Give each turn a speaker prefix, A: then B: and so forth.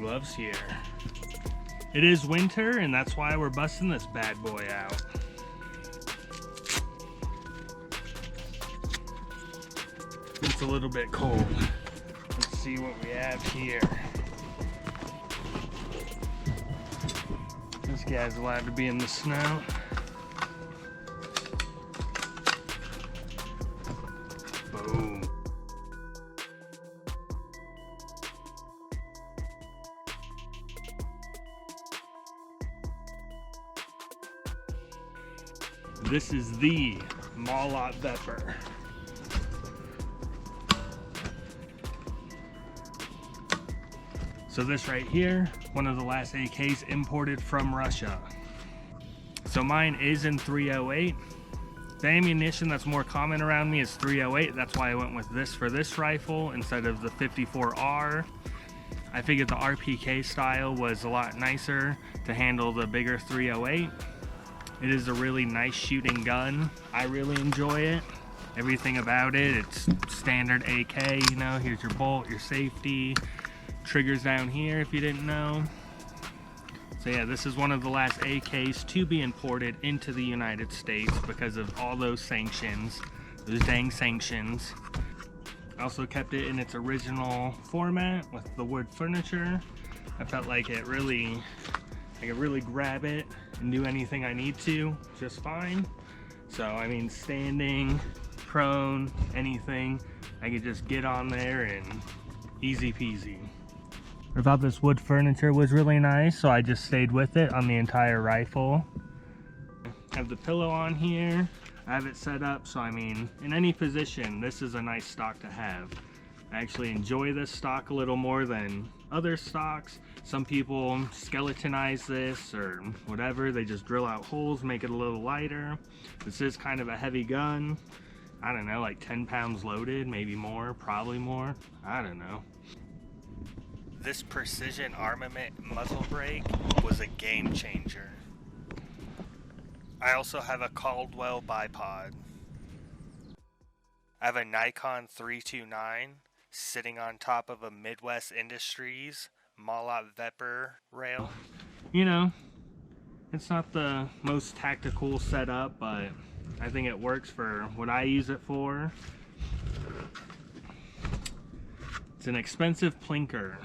A: gloves here. It is winter, and that's why we're busting this bad boy out. It's a little bit cold. Let's see what we have here. This guy's allowed to be in the snow. Boom. This is the Molot Vepr. So this right here, one of the last AKs imported from Russia. So mine is in 308. The ammunition that's more common around me is 308. That's why I went with this for this rifle instead of the 54R. I figured the RPK style was a lot nicer to handle the bigger 308. It is a really nice shooting gun. I really enjoy it. Everything about it, it's standard AK, you know, here's your bolt, your safety, triggers down here if you didn't know. So yeah, this is one of the last AKs to be imported into the United States because of all those sanctions, those dang sanctions. I also kept it in its original format with the wood furniture. I felt like I could really grab it and do anything I need to just fine. So I mean, standing, prone, anything, I could just get on there and easy peasy. I thought this wood furniture was really nice, so I just stayed with it on the entire rifle. I have the pillow on here. I have it set up, so I mean, in any position, this is a nice stock to have. I actually enjoy this stock a little more than other stocks. Some people skeletonize this or whatever. They just drill out holes, make it a little lighter. This is kind of a heavy gun. I don't know, like 10 pounds loaded, maybe more, probably more. I don't know. This precision armament muzzle brake was a game changer. I also have a Caldwell bipod. I have a Nikon 329 sitting on top of a Midwest Industries Molot Vepr rail. You know, it's not the most tactical setup, but I think it works for what I use it for. It's an expensive plinker.